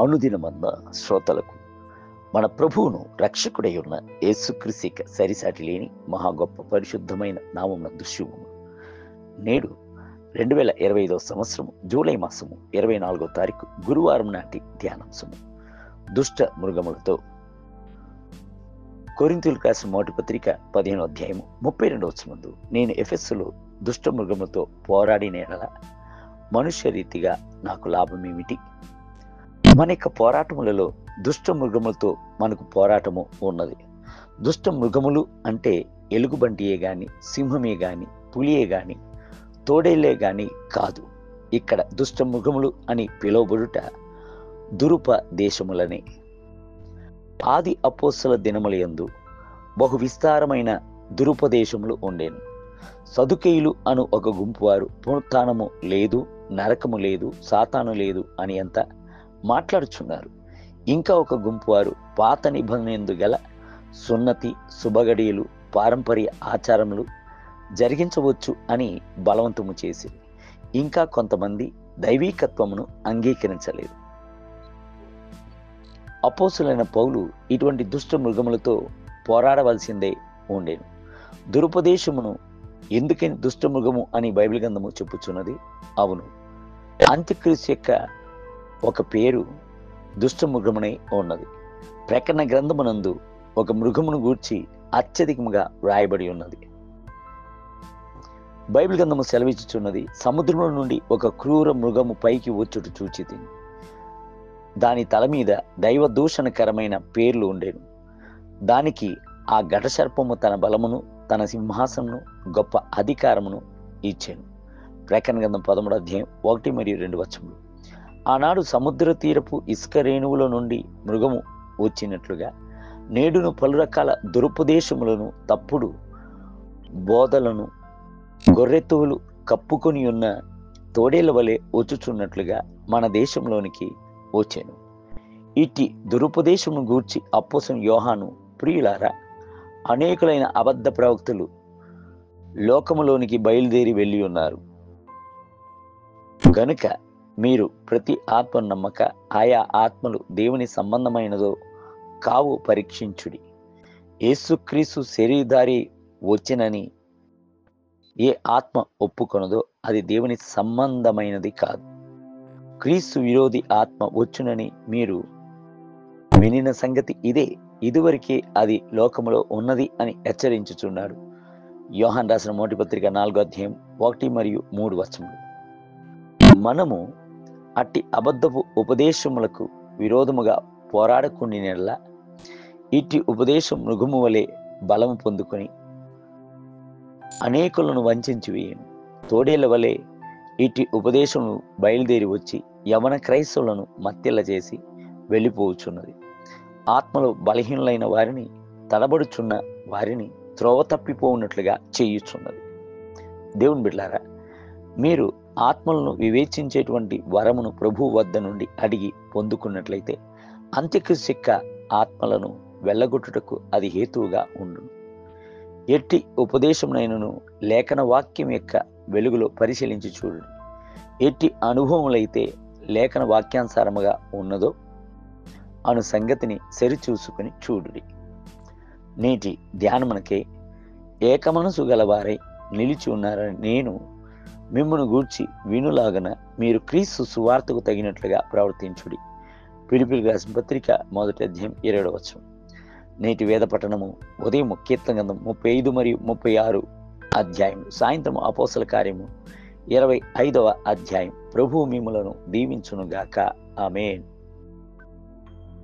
అనుదినమన్న శ్రోతలకు మన ప్రభువును రక్షకుడై ఉన్న యేసుక్రీస్తు సరిసాటి లేని మహా గొప్ప పరిశుద్ధమైన నామమునందు శుభము. నేడు 2025 సంవత్సరము జూలై మాసము 24వ తారీఖు గురువారం నాటి ధ్యానాంశము దుష్ట మృగములతో. కొరింథీయులకు రాసిన మొదటి పత్రిక 15వ అధ్యాయము 32వ వచనమందు, నేను ఎఫెసులో దుష్ట మృగములతో పోరాడిన యెడల మనుష్య రీతిగా నాకు లాభమేమిటి? మన యొక్క పోరాటములలో దుష్ట మృగములతో మనకు పోరాటము ఉన్నది. దుష్ట మృగములు అంటే ఎలుగుబంటియే గాని, సింహమే గాని, పులియే గాని, తోడేళ్లే గాని కాదు. ఇక్కడ దుష్ట మృగములు అని పిలువబడుట దురుపదేశములనే. ఆది అపోస్తల దినములయందు బహు విస్తారమైన దురుపదేశములు ఉండేను. సదుకేయులు అను ఒక గుంపు వారు పునరుత్థానము లేదు, నరకము లేదు, సాతాను లేదు అని అంత మాట్లాడుచున్నారు. ఇంకా ఒక గుంపు వారు పాత నిబంధన గల సున్నతి, శుభగడియలు, పారంపర్య ఆచారములు జరిగించవచ్చు అని బలవంతము చేసి, ఇంకా కొంతమంది దైవీకత్వమును అంగీకరించలేదు. అపోస్తులైన పౌలు ఇటువంటి దుష్ట మృగములతో పోరాడవలసిందే ఉండేను. దురుపదేశమును ఎందుకని దుష్ట మృగము అని బైబిల్ గ్రంథము చెప్పుచున్నది. అవును, అంత్యక్రీస్తు యొక్క ఒక పేరు దుష్ట మృగమునై ఉన్నది. ప్రకటన గ్రంథమునందు ఒక మృగమును గూర్చి అత్యధికముగా వ్రాయబడి ఉన్నది. బైబిల్ గ్రంథము సెలవిచ్చుచున్నది, సముద్రముల నుండి ఒక క్రూర మృగము పైకి వచ్చుట చూచితిని. దాని తల మీద దైవ దూషణకరమైన పేర్లు ఉండేను. దానికి ఆ ఘటసర్పము తన బలమును, తన సింహాసనమును, గొప్ప అధికారమును ఇచ్చాను. ప్రకటన గ్రంథం 13వ అధ్యాయం 1 మరియు 2 వచనములు. ఆనాడు సముద్ర తీరపు ఇసుక రేణువుల నుండి మృగము వచ్చినట్లుగా నేడును పలు రకాల దురుపదేశములను, తప్పుడు బోధలను గొర్రెతువులు కప్పుకొని ఉన్న తోడేళ్ల వలె వచ్చుచున్నట్లుగా మన దేశంలోనికి వచ్చాను. ఇట్టి దురుపదేశమును గూర్చి అపోస్తలుడైన యోహాను, ప్రియులారా, అనేకులైన అబద్ధ ప్రవక్తలు లోకములోనికి బయలుదేరి వెళ్ళి ఉన్నారు. గనుక మీరు ప్రతి ఆత్మ నమ్మక ఆయా ఆత్మలు దేవుని సంబంధమైనదో కావు పరీక్షించుడి. యేసుక్రీస్తు శరీరధారి వచ్చినని ఏ ఆత్మ ఒప్పుకొనదో అది దేవుని సంబంధమైనది కాదు. క్రీస్తు విరోధి ఆత్మ వచ్చునని మీరు వినిన సంగతి ఇదే. ఇదివరకే అది లోకములో ఉన్నది అని హెచ్చరించుచున్నాడు. యోహాను రాసిన మొదటి పత్రిక 4వ అధ్యాయం 1 మరియు 3 వచనములు. మనము అట్టి అబద్ధపు ఉపదేశములకు విరోధముగా పోరాడకుండినెడల ఇట్టి ఉపదేశం మృగము వలె బలము పొందుకొని అనేకులను వంచి వేయను. తోడేళ్ల వలె ఇట్టి ఉపదేశము బయలుదేరి వచ్చి యవన క్రైస్తవులను మత్తెల్ల చేసి వెళ్ళిపోవచ్చున్నది. ఆత్మలో బలహీనులైన వారిని, తడబడుచున్న వారిని త్రోవ తప్పిపోవున్నట్లుగా చేయుచున్నది. దేవుని బిడ్డలారా, మీరు ఆత్మలను వివేచించేటువంటి వరమును ప్రభువు వద్ద నుండి అడిగి పొందుకున్నట్లయితే అంత్యక్రీస్తు యొక్క ఆత్మలను వెళ్ళగొట్టుటకు అది హేతువుగా ఉండును. ఎట్టి ఉపదేశమునైనను లేఖన వాక్యం యొక్క వెలుగులో పరిశీలించి చూడండి. ఎట్టి అనుభవములైతే లేఖన వాక్యానుసారముగా ఉన్నదో అను సంగతిని సరిచూసుకుని చూడుడి. నేటి ధ్యానమునకే ఏకమనసు గలవారై నిలిచి ఉన్నారని నేను మిమ్మును గూర్చి వినులాగన మీరు క్రీస్తు సువార్తకు తగినట్లుగా ప్రవర్తించుడి. ఫిలిప్పీయులకు రాసిన పత్రిక 1వ అధ్యాయం 20వ వచనం. నేటి వేద పఠనము ఉదయం కీర్తన గ్రంథం 35 మరియు 36 అధ్యాయం, సాయంత్రం అపోస్తల కార్యము 25వ అధ్యాయం. ప్రభువు మిమ్ములను దీవించునుగాక. ఆమేన్.